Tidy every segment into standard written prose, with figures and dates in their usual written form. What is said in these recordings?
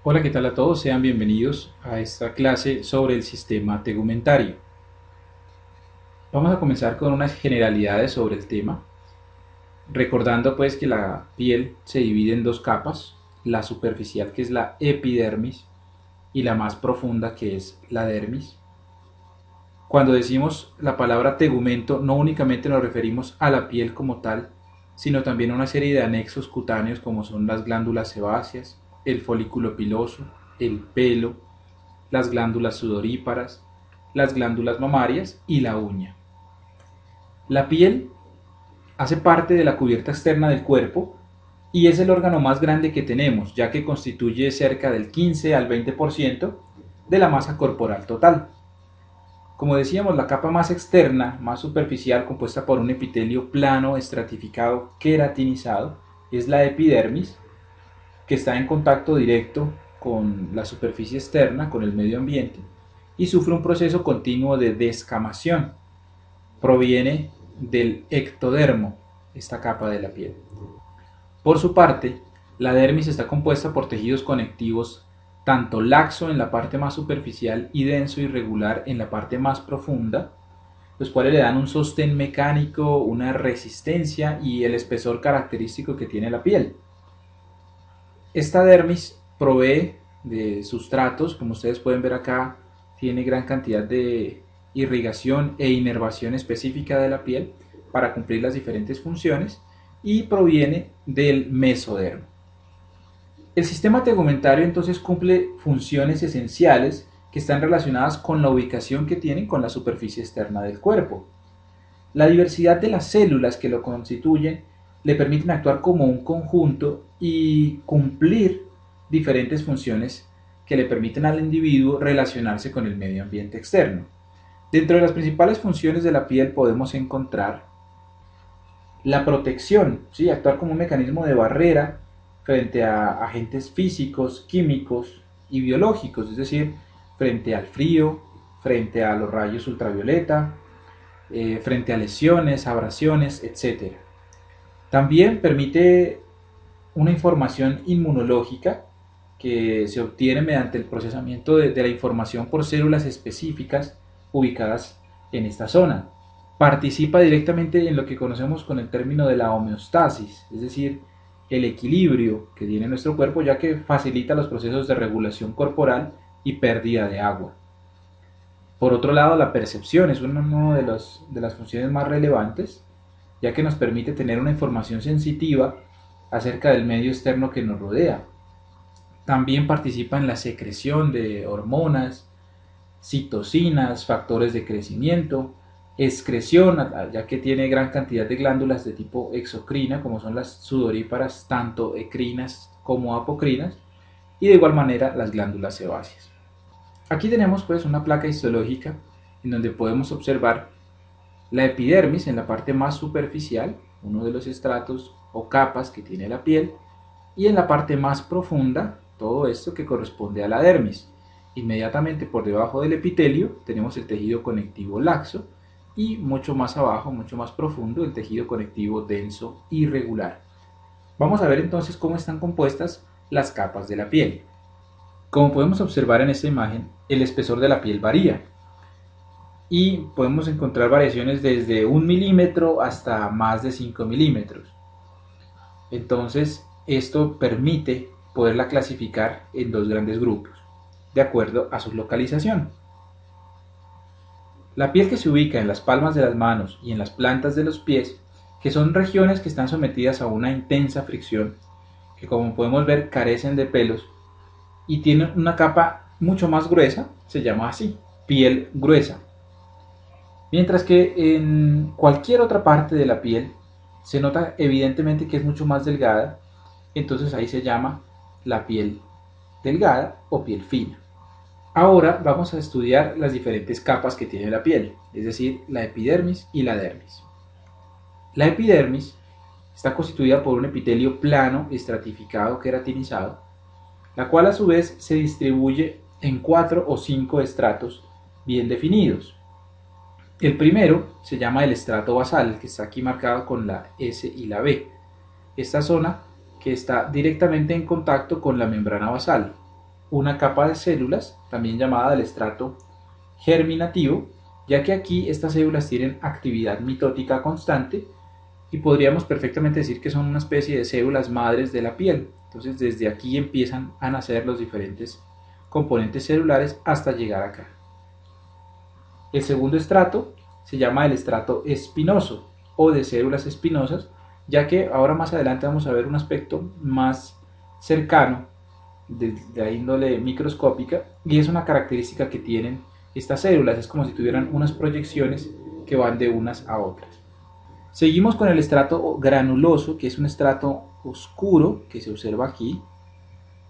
Hola, ¿qué tal a todos? Sean bienvenidos a esta clase sobre el sistema tegumentario. Vamos a comenzar con unas generalidades sobre el tema, recordando pues que la piel se divide en dos capas, la superficial que es la epidermis y la más profunda que es la dermis. Cuando decimos la palabra tegumento no únicamente nos referimos a la piel como tal, sino también a una serie de anexos cutáneos como son las glándulas sebáceas, el folículo piloso, el pelo, las glándulas sudoríparas, las glándulas mamarias y la uña. La piel hace parte de la cubierta externa del cuerpo y es el órgano más grande que tenemos, ya que constituye cerca del 15 al 20% de la masa corporal total. Como decíamos, la capa más externa, más superficial, compuesta por un epitelio plano, estratificado, queratinizado, es la epidermis, que está en contacto directo con la superficie externa, con el medio ambiente, y sufre un proceso continuo de descamación. Proviene del ectodermo, esta capa de la piel. Por su parte, la dermis está compuesta por tejidos conectivos tanto laxo en la parte más superficial y denso y regular en la parte más profunda, los cuales le dan un sostén mecánico, una resistencia y el espesor característico que tiene la piel. Esta dermis provee de sustratos, como ustedes pueden ver acá, tiene gran cantidad de irrigación e inervación específica de la piel para cumplir las diferentes funciones y proviene del mesodermo. El sistema tegumentario entonces cumple funciones esenciales que están relacionadas con la ubicación que tienen con la superficie externa del cuerpo. La diversidad de las células que lo constituyen le permiten actuar como un conjunto y cumplir diferentes funciones que le permiten al individuo relacionarse con el medio ambiente externo. Dentro de las principales funciones de la piel podemos encontrar la protección, ¿sí? Actuar como un mecanismo de barrera frente a agentes físicos, químicos y biológicos, es decir, frente al frío, frente a los rayos ultravioleta, frente a lesiones, abrasiones, etc. También permite una información inmunológica que se obtiene mediante el procesamiento de la información por células específicas ubicadas en esta zona. Participa directamente en lo que conocemos con el término de la homeostasis, es decir, el equilibrio que tiene nuestro cuerpo, ya que facilita los procesos de regulación corporal y pérdida de agua. Por otro lado, la percepción es una de las funciones más relevantes, ya que nos permite tener una información sensitiva acerca del medio externo que nos rodea. También participa en la secreción de hormonas, citocinas, factores de crecimiento, excreción, ya que tiene gran cantidad de glándulas de tipo exocrina, como son las sudoríparas, tanto ecrinas como apocrinas, y de igual manera las glándulas sebáceas. Aquí tenemos pues una placa histológica en donde podemos observar la epidermis en la parte más superficial, uno de los estratos o capas que tiene la piel, y en la parte más profunda, todo esto que corresponde a la dermis. Inmediatamente por debajo del epitelio tenemos el tejido conectivo laxo y mucho más abajo, mucho más profundo, el tejido conectivo denso irregular. Vamos a ver entonces cómo están compuestas las capas de la piel. Como podemos observar en esta imagen, el espesor de la piel varía y podemos encontrar variaciones desde 1 milímetro hasta más de 5 milímetros. Entonces, esto permite poderla clasificar en dos grandes grupos, de acuerdo a su localización. La piel que se ubica en las palmas de las manos y en las plantas de los pies, que son regiones que están sometidas a una intensa fricción, que como podemos ver carecen de pelos y tienen una capa mucho más gruesa, se llama así, piel gruesa. Mientras que en cualquier otra parte de la piel se nota evidentemente que es mucho más delgada, entonces ahí se llama la piel delgada o piel fina. Ahora vamos a estudiar las diferentes capas que tiene la piel, es decir, la epidermis y la dermis. La epidermis está constituida por un epitelio plano, estratificado, queratinizado, la cual a su vez se distribuye en 4 o 5 estratos bien definidos. El primero se llama el estrato basal, que está aquí marcado con la S y la B. Esta zona que está directamente en contacto con la membrana basal. una capa de células, también llamada del estrato germinativo, ya que aquí estas células tienen actividad mitótica constante y podríamos perfectamente decir que son una especie de células madres de la piel. Entonces desde aquí empiezan a nacer los diferentes componentes celulares hasta llegar acá. El segundo estrato se llama el estrato espinoso o de células espinosas, ya que ahora más adelante vamos a ver un aspecto más cercano de la índole microscópica, y es una característica que tienen estas células, es como si tuvieran unas proyecciones que van de unas a otras. Seguimos con el estrato granuloso, que es un estrato oscuro que se observa aquí,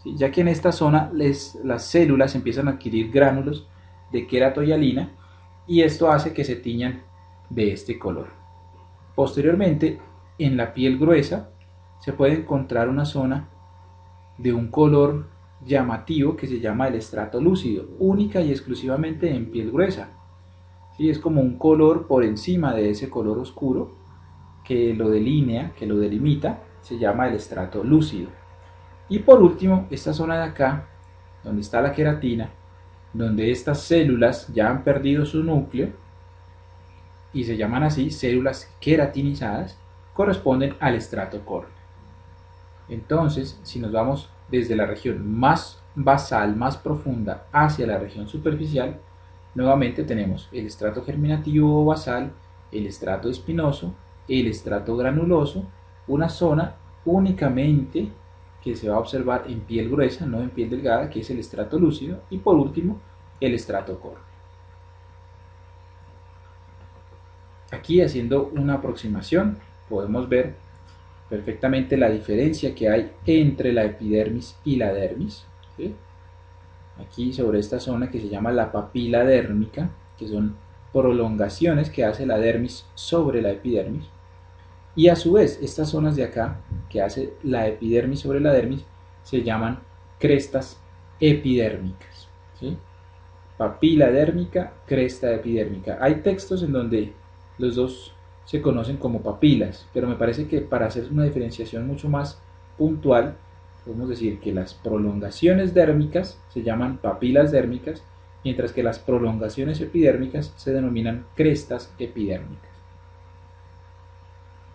¿sí? Ya que en esta zona las células empiezan a adquirir gránulos de queratohialina y esto hace que se tiñan de este color. Posteriormente, en la piel gruesa se puede encontrar una zona de un color llamativo que se llama el estrato lúcido, única y exclusivamente en piel gruesa. ¿Sí? Es como un color por encima de ese color oscuro que lo delinea, que lo delimita, se llama el estrato lúcido. Y por último, esta zona de acá, donde está la queratina, donde estas células ya han perdido su núcleo y se llaman así células queratinizadas, corresponden al estrato córneo. Entonces, si nos vamos desde la región más basal, más profunda, hacia la región superficial, nuevamente tenemos el estrato germinativo o basal, el estrato espinoso, el estrato granuloso, una zona únicamente que se va a observar en piel gruesa, no en piel delgada, que es el estrato lúcido, y por último, el estrato córneo. Aquí, haciendo una aproximación, podemos ver perfectamente la diferencia que hay entre la epidermis y la dermis, ¿sí? Aquí sobre esta zona que se llama la papila dérmica, que son prolongaciones que hace la dermis sobre la epidermis, y a su vez estas zonas de acá que hace la epidermis sobre la dermis se llaman crestas epidérmicas, ¿sí? Papila dérmica, cresta epidérmica. Hay textos en donde los dos se conocen como papilas, pero me parece que para hacer una diferenciación mucho más puntual, podemos decir que las prolongaciones dérmicas se llaman papilas dérmicas, mientras que las prolongaciones epidérmicas se denominan crestas epidérmicas.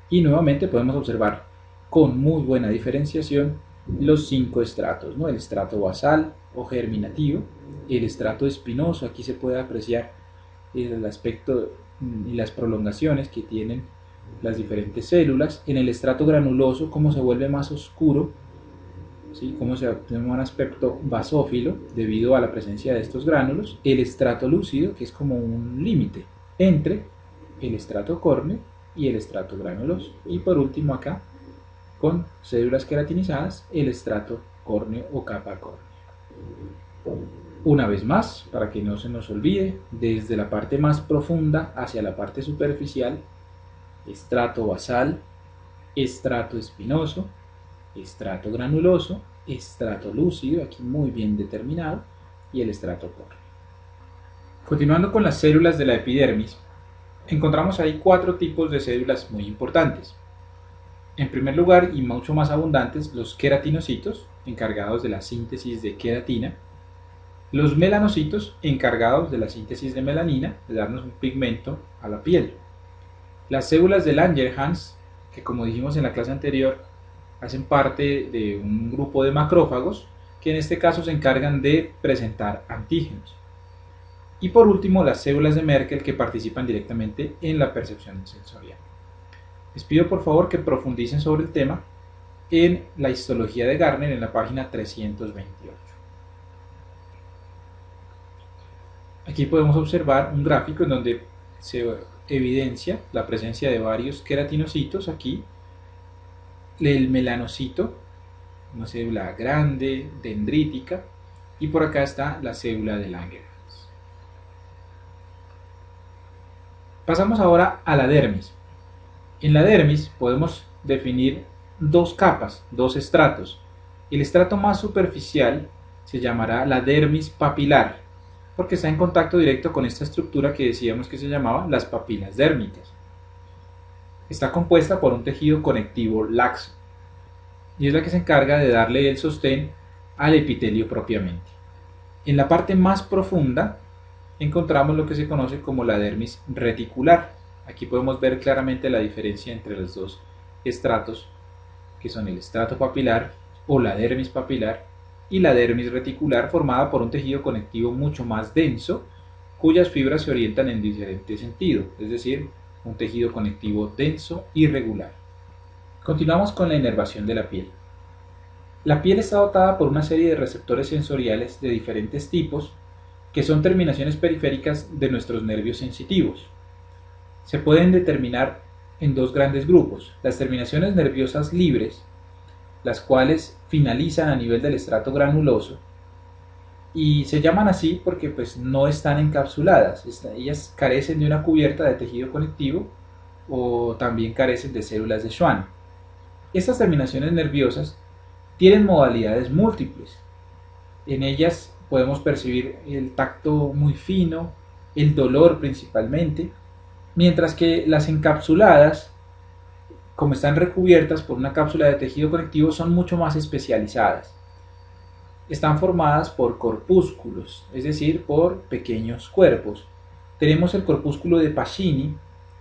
Y nuevamente podemos observar con muy buena diferenciación los 5 estratos, ¿no? El estrato basal o germinativo, el estrato espinoso, aquí se puede apreciar el aspecto y las prolongaciones que tienen las diferentes células. En el estrato granuloso, como se vuelve más oscuro, ¿sí? Como se obtiene un aspecto basófilo debido a la presencia de estos gránulos. El estrato lúcido, que es como un límite entre el estrato córneo y el estrato granuloso. Y por último acá, con células queratinizadas, el estrato córneo o capa córnea. Una vez más, para que no se nos olvide, desde la parte más profunda hacia la parte superficial, estrato basal, estrato espinoso, estrato granuloso, estrato lúcido, aquí muy bien determinado, y el estrato córneo. Continuando con las células de la epidermis, encontramos ahí 4 tipos de células muy importantes. En primer lugar, y mucho más abundantes, los queratinocitos, encargados de la síntesis de queratina, los melanocitos, encargados de la síntesis de melanina, de darnos un pigmento a la piel. Las células de Langerhans, que como dijimos en la clase anterior, hacen parte de un grupo de macrófagos, que en este caso se encargan de presentar antígenos. Y por último, las células de Merkel, que participan directamente en la percepción sensorial. Les pido por favor que profundicen sobre el tema en la histología de Gardner en la página 328. Aquí podemos observar un gráfico en donde se evidencia la presencia de varios queratinocitos. Aquí el melanocito, una célula grande, dendrítica, y por acá está la célula de Langerhans. Pasamos ahora a la dermis. En la dermis podemos definir 2 capas, 2 estratos. El estrato más superficial se llamará la dermis papilar, porque está en contacto directo con esta estructura que decíamos que se llamaba las papilas dérmicas. Está compuesta por un tejido conectivo laxo, y es la que se encarga de darle el sostén al epitelio propiamente. En la parte más profunda encontramos lo que se conoce como la dermis reticular. Aquí podemos ver claramente la diferencia entre los dos estratos, que son el estrato papilar o la dermis papilar y la dermis reticular, formada por un tejido conectivo mucho más denso, cuyas fibras se orientan en diferente sentido, es decir, un tejido conectivo denso y regular. Continuamos con la inervación de la piel. La piel está dotada por una serie de receptores sensoriales de diferentes tipos, que son terminaciones periféricas de nuestros nervios sensitivos. Se pueden determinar en dos grandes grupos: las terminaciones nerviosas libres, las cuales finalizan a nivel del estrato granuloso, y se llaman así porque pues no están encapsuladas, ellas carecen de una cubierta de tejido conectivo o también carecen de células de Schwann. Estas terminaciones nerviosas tienen modalidades múltiples. En ellas podemos percibir el tacto muy fino, el dolor principalmente, mientras que las encapsuladas, como están recubiertas por una cápsula de tejido conectivo, son mucho más especializadas. Están formadas por corpúsculos, es decir, por pequeños cuerpos. Tenemos el corpúsculo de Pacini,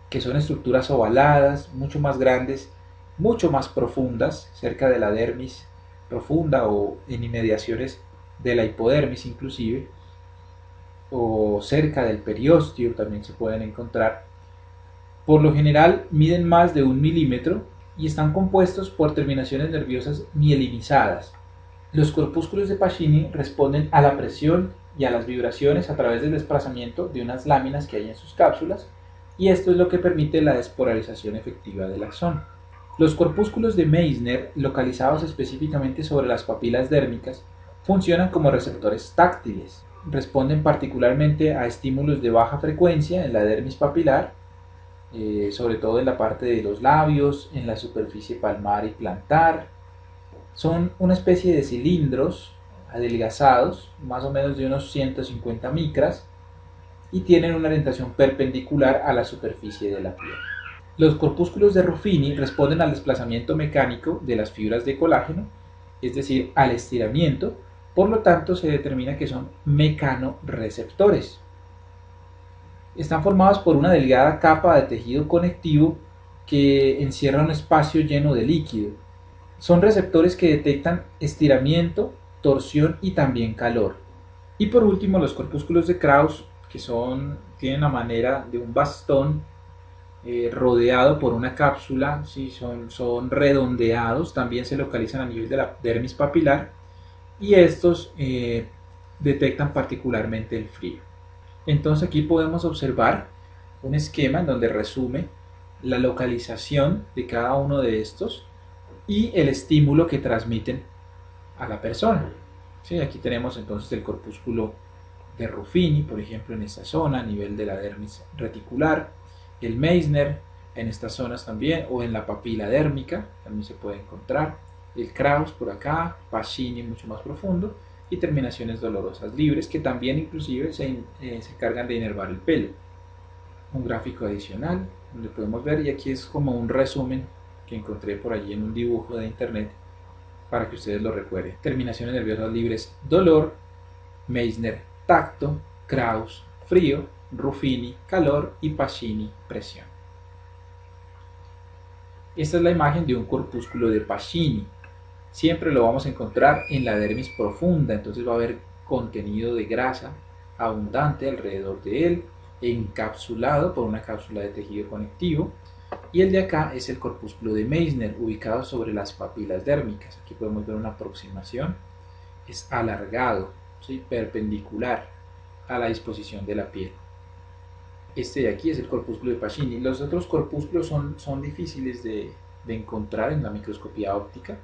que son estructuras ovaladas, mucho más grandes, mucho más profundas, cerca de la dermis profunda o en inmediaciones de la hipodermis inclusive, o cerca del periósteo también se pueden encontrar. Por lo general miden más de 1 milímetro y están compuestos por terminaciones nerviosas mielinizadas. Los corpúsculos de Pacini responden a la presión y a las vibraciones a través del desplazamiento de unas láminas que hay en sus cápsulas, y esto es lo que permite la despolarización efectiva del axón. Los corpúsculos de Meissner, localizados específicamente sobre las papilas dérmicas, funcionan como receptores táctiles. Responden particularmente a estímulos de baja frecuencia en la dermis papilar, sobre todo en la parte de los labios, en la superficie palmar y plantar. Son una especie de cilindros adelgazados, más o menos de unos 150 micras, y tienen una orientación perpendicular a la superficie de la piel. Los corpúsculos de Ruffini responden al desplazamiento mecánico de las fibras de colágeno, es decir, al estiramiento, por lo tanto se determina que son mecanorreceptores. Están formados por una delgada capa de tejido conectivo que encierra un espacio lleno de líquido. Son receptores que detectan estiramiento, torsión y también calor. Y por último, los corpúsculos de Krauss, que tienen la manera de un bastón rodeado por una cápsula, ¿sí? son redondeados, también se localizan a nivel de la dermis papilar, y estos detectan particularmente el frío. Entonces aquí podemos observar un esquema en donde resume la localización de cada uno de estos y el estímulo que transmiten a la persona. ¿Sí? Aquí tenemos entonces el corpúsculo de Ruffini, por ejemplo, en esta zona, a nivel de la dermis reticular, el Meissner en estas zonas también, o en la papila dérmica, también se puede encontrar, el Krauss por acá, Pacini mucho más profundo, y terminaciones dolorosas libres, que también inclusive se encargan de inervar el pelo. Un gráfico adicional, donde podemos ver, y aquí es como un resumen que encontré por allí en un dibujo de internet, para que ustedes lo recuerden. Terminaciones nerviosas libres, dolor, Meissner, tacto, Krauss, frío, Ruffini, calor, y Pacini, presión. Esta es la imagen de un corpúsculo de Pacini. Siempre lo vamos a encontrar en la dermis profunda, entonces va a haber contenido de grasa abundante alrededor de él, encapsulado por una cápsula de tejido conectivo. Y el de acá es el corpúsculo de Meissner, ubicado sobre las papilas dérmicas. Aquí podemos ver una aproximación. Es alargado, ¿sí? Perpendicular a la disposición de la piel. Este de aquí es el corpúsculo de Pacini. Los otros corpúsculos son difíciles de encontrar en la microscopía óptica.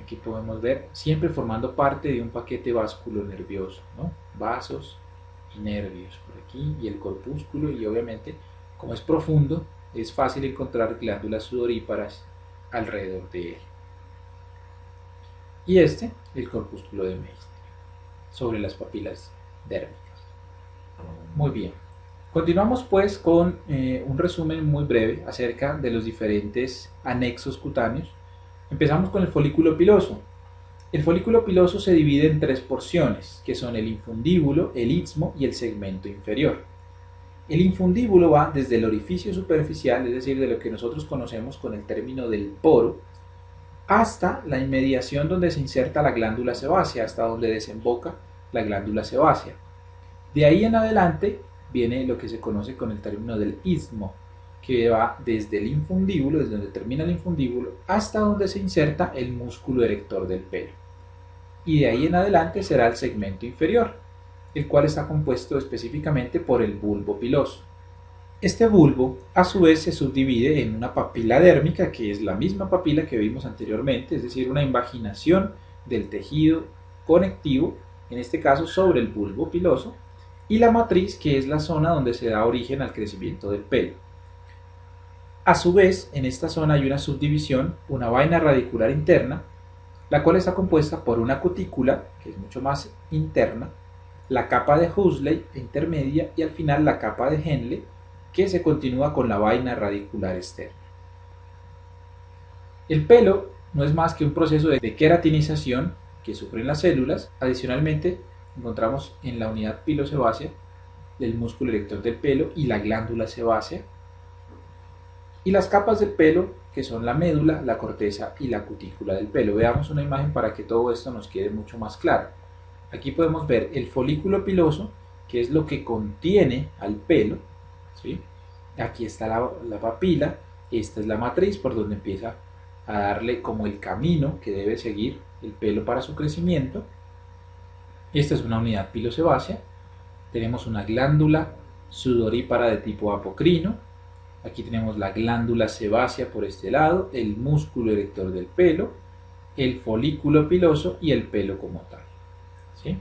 Aquí podemos ver, siempre formando parte de un paquete vasculonervioso, ¿no? Vasos y nervios por aquí, y el corpúsculo, y obviamente, como es profundo, es fácil encontrar glándulas sudoríparas alrededor de él. Y este, el corpúsculo de Meissner, sobre las papilas dérmicas. Muy bien. Continuamos pues con un resumen muy breve acerca de los diferentes anexos cutáneos. Empezamos con el folículo piloso. El folículo piloso se divide en tres porciones, que son el infundíbulo, el istmo y el segmento inferior. El infundíbulo va desde el orificio superficial, es decir, de lo que nosotros conocemos con el término del poro, hasta la inmediación donde se inserta la glándula sebácea, hasta donde desemboca la glándula sebácea. De ahí en adelante viene lo que se conoce con el término del istmo, que va desde el infundíbulo, desde donde termina el infundíbulo, hasta donde se inserta el músculo erector del pelo. Y de ahí en adelante será el segmento inferior, el cual está compuesto específicamente por el bulbo piloso. Este bulbo a su vez se subdivide en una papila dérmica, que es la misma papila que vimos anteriormente, es decir, una invaginación del tejido conectivo, en este caso sobre el bulbo piloso, y la matriz, que es la zona donde se da origen al crecimiento del pelo. A su vez, en esta zona hay una subdivisión, una vaina radicular interna, la cual está compuesta por una cutícula, que es mucho más interna, la capa de Huxley intermedia y al final la capa de Henle, que se continúa con la vaina radicular externa. El pelo no es más que un proceso de queratinización que sufren las células. Adicionalmente, encontramos en la unidad pilosebácea el músculo erector del pelo y la glándula sebácea, y las capas del pelo, que son la médula, la corteza y la cutícula del pelo. Veamos una imagen para que todo esto nos quede mucho más claro. Aquí podemos ver el folículo piloso, que es lo que contiene al pelo, ¿sí? Aquí está la papila, esta es la matriz por donde empieza a darle como el camino que debe seguir el pelo para su crecimiento. Esta es una unidad pilosebácea. Tenemos una glándula sudorípara de tipo apocrino. Aquí tenemos la glándula sebácea por este lado, el músculo erector del pelo, el folículo piloso y el pelo como tal, ¿sí?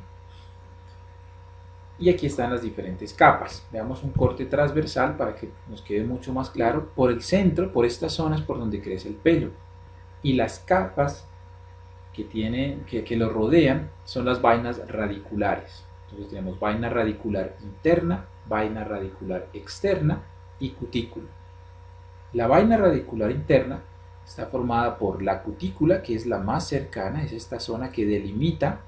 Y aquí están las diferentes capas. Veamos un corte transversal para que nos quede mucho más claro. Por el centro, por estas zonas por donde crece el pelo. Y las capas que lo rodean son las vainas radiculares. Entonces tenemos vaina radicular interna, vaina radicular externa y cutícula. La vaina radicular interna está formada por la cutícula, que es la más cercana, es esta zona que delimita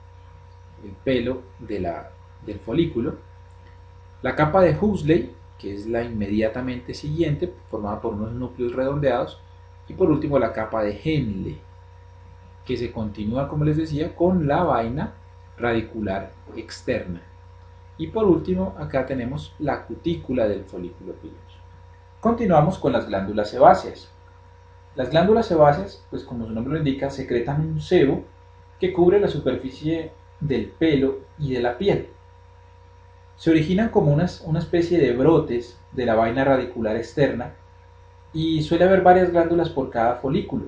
el pelo del folículo. La capa de Huxley, que es la inmediatamente siguiente, formada por unos núcleos redondeados. Y por último la capa de Henle, que se continúa, como les decía, con la vaina radicular externa. Y por último, acá tenemos la cutícula del folículo piloso. Continuamos con las glándulas sebáceas. Las glándulas sebáceas, pues como su nombre lo indica, secretan un sebo que cubre la superficie del pelo y de la piel. Se originan como una especie de brotes de la vaina radicular externa y suele haber varias glándulas por cada folículo.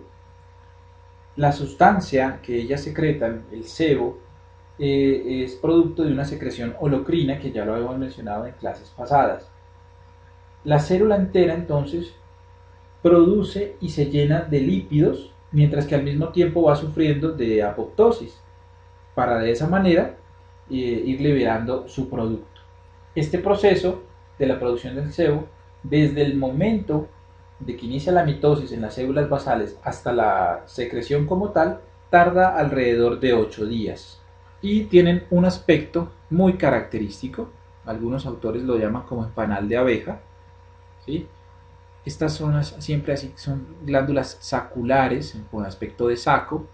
La sustancia que ellas secretan, el sebo, es producto de una secreción holocrina que ya lo habíamos mencionado en clases pasadas. La célula entera entonces produce y se llena de lípidos, mientras que al mismo tiempo va sufriendo de apoptosis, para de esa manera ir liberando su producto. Este proceso de la producción del sebo, desde el momento de que inicia la mitosis en las células basales hasta la secreción como tal, tarda alrededor de 8 días y tienen un aspecto muy característico. Algunos autores lo llaman como panal de abeja, ¿sí? Estas zonas siempre así son glándulas saculares con aspecto de saco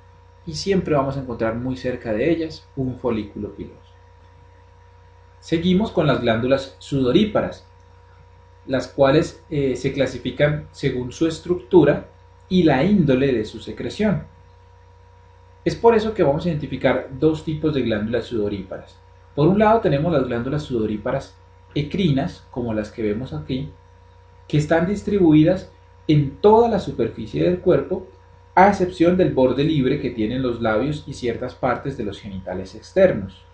y siempre vamos a encontrar muy cerca de ellas un folículo piloso. Seguimos con las glándulas sudoríparas, las cuales se clasifican según su estructura y la índole de su secreción. Es por eso que vamos a identificar dos tipos de glándulas sudoríparas. Por un lado tenemos las glándulas sudoríparas ecrinas, como las que vemos aquí, que están distribuidas en toda la superficie del cuerpo, a excepción del borde libre que tienen los labios y ciertas partes de los genitales externos.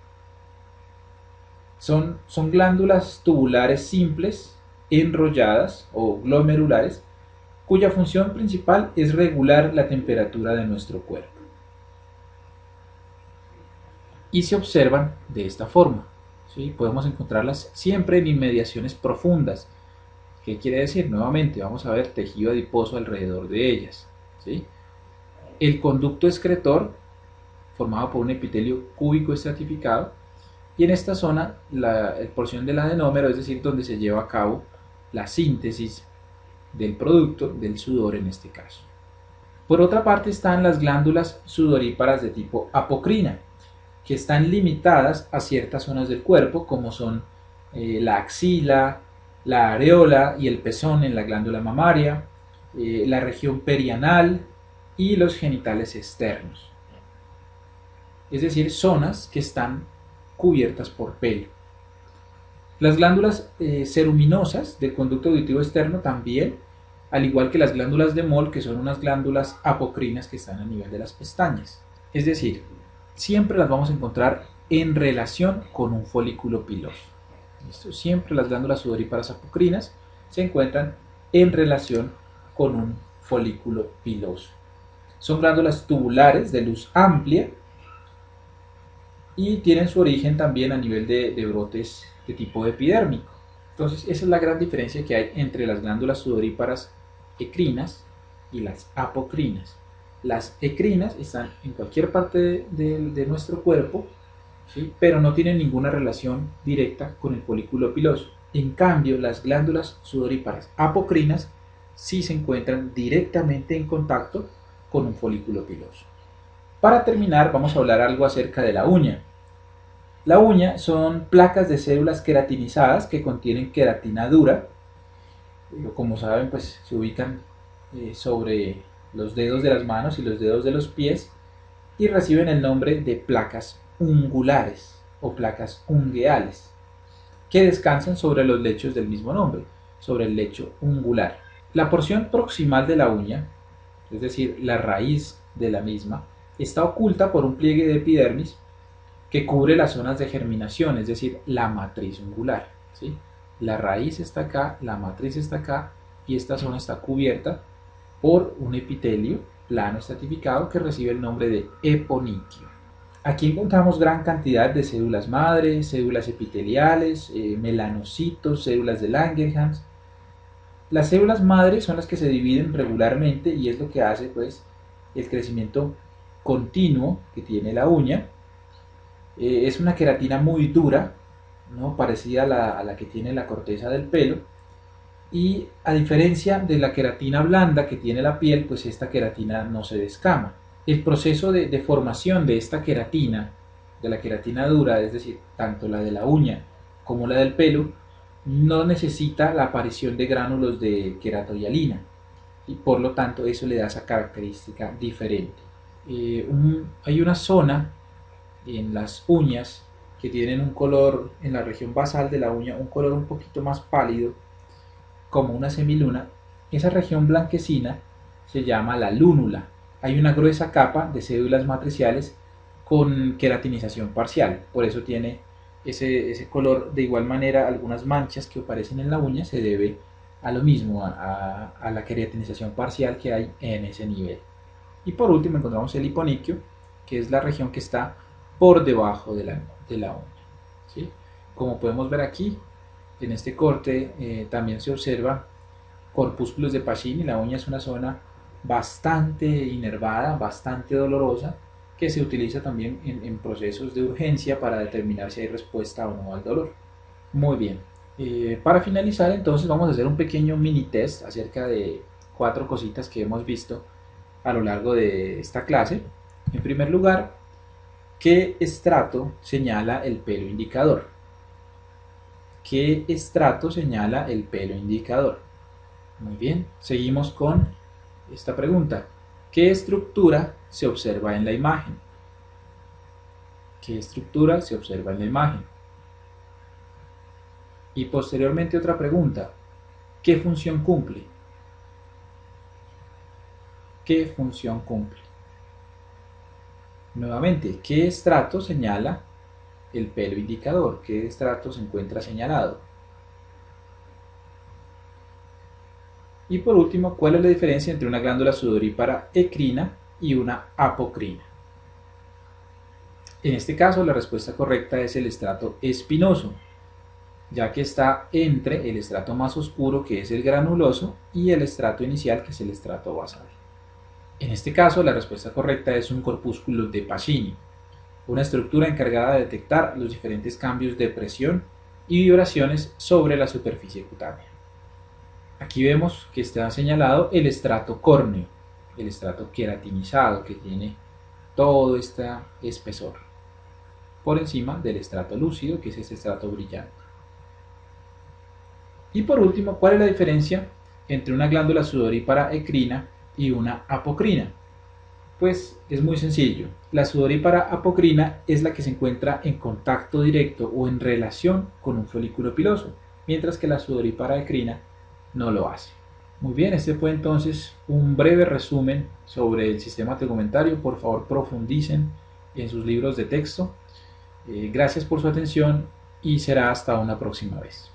Son glándulas tubulares simples, enrolladas o glomerulares, cuya función principal es regular la temperatura de nuestro cuerpo. Y se observan de esta forma, ¿sí? Podemos encontrarlas siempre en inmediaciones profundas. ¿Qué quiere decir? Nuevamente vamos a ver tejido adiposo alrededor de ellas, ¿sí? El conducto excretor formado por un epitelio cúbico estratificado, y en esta zona la porción del adenómero, es decir, donde se lleva a cabo la síntesis del producto, del sudor en este caso. Por otra parte están las glándulas sudoríparas de tipo apocrina, que están limitadas a ciertas zonas del cuerpo, como son la axila, la areola y el pezón en la glándula mamaria, la región perianal y los genitales externos. Es decir, zonas que están cubiertas por pelo. Las glándulas ceruminosas del conducto auditivo externo también, al igual que las glándulas de Moll, que son unas glándulas apocrinas que están a nivel de las pestañas. Es decir, siempre las vamos a encontrar en relación con un folículo piloso. ¿Listo? Siempre las glándulas sudoríparas apocrinas se encuentran en relación con un folículo piloso. Son glándulas tubulares de luz amplia y tienen su origen también a nivel de brotes de tipo epidérmico. Entonces, esa es la gran diferencia que hay entre las glándulas sudoríparas ecrinas y las apocrinas. Las ecrinas están en cualquier parte de nuestro cuerpo, ¿sí? Pero no tienen ninguna relación directa con el folículo piloso. En cambio, las glándulas sudoríparas apocrinas sí se encuentran directamente en contacto con un folículo piloso. Para terminar, vamos a hablar algo acerca de la uña. La uña son placas de células queratinizadas que contienen queratina dura. Como saben, pues se ubican sobre los dedos de las manos y los dedos de los pies y reciben el nombre de placas ungulares o placas ungueales, que descansan sobre los lechos del mismo nombre, sobre el lecho ungular. La porción proximal de la uña, es decir, la raíz de la misma, está oculta por un pliegue de epidermis que cubre las zonas de germinación, es decir, la matriz ungular, ¿sí? La raíz está acá, la matriz está acá y esta zona está cubierta por un epitelio plano estratificado que recibe el nombre de eponiquio. Aquí encontramos gran cantidad de células madre, células epiteliales, melanocitos, células de Langerhans. Las células madre son las que se dividen regularmente y es lo que hace pues el crecimiento continuo que tiene la uña. Es una queratina muy dura, ¿no? Parecida a la que tiene la corteza del pelo, y a diferencia de la queratina blanda que tiene la piel, pues esta queratina no se descama. El proceso de formación de esta queratina, de la queratina dura, es decir, tanto la de la uña como la del pelo, no necesita la aparición de gránulos de queratohialina y por lo tanto eso le da esa característica diferente. Hay una zona en las uñas que tienen un color, en la región basal de la uña, un color un poquito más pálido, como una semiluna. Esa región blanquecina se llama la lúnula. Hay una gruesa capa de células matriciales con queratinización parcial, por eso tiene ese color. De igual manera, algunas manchas que aparecen en la uña se debe a lo mismo, a la queratinización parcial que hay en ese nivel. Y por último encontramos el hiponiquio, que es la región que está por debajo de la uña, ¿sí? Como podemos ver aquí, en este corte también se observa corpúsculos de Pacini. La uña es una zona bastante inervada, bastante dolorosa, que se utiliza también en procesos de urgencia para determinar si hay respuesta o no al dolor. Muy bien, para finalizar entonces vamos a hacer un pequeño mini test acerca de 4 cositas que hemos visto a lo largo de esta clase. En primer lugar, ¿qué estrato señala el pelo indicador? ¿Qué estrato señala el pelo indicador? Muy bien, seguimos con esta pregunta. ¿Qué estructura se observa en la imagen? ¿Qué estructura se observa en la imagen? Y posteriormente otra pregunta. ¿Qué función cumple? ¿Qué función cumple? Nuevamente, ¿qué estrato señala el pelo indicador? ¿Qué estrato se encuentra señalado? Y por último, ¿cuál es la diferencia entre una glándula sudorípara ecrina y una apocrina? En este caso, la respuesta correcta es el estrato espinoso, ya que está entre el estrato más oscuro, que es el granuloso, y el estrato inicial, que es el estrato basal. En este caso, la respuesta correcta es un corpúsculo de Pacini, una estructura encargada de detectar los diferentes cambios de presión y vibraciones sobre la superficie cutánea. Aquí vemos que está señalado el estrato córneo, el estrato queratinizado que tiene todo este espesor, por encima del estrato lúcido, que es este estrato brillante. Y por último, ¿cuál es la diferencia entre una glándula sudorípara ecrina y una apocrina? Pues es muy sencillo. La sudorípara apocrina es la que se encuentra en contacto directo o en relación con un folículo piloso, mientras que la sudorípara ecrina no lo hace. Muy bien, este fue entonces un breve resumen sobre el sistema tegumentario. Por favor, profundicen en sus libros de texto. Gracias por su atención y será hasta una próxima vez.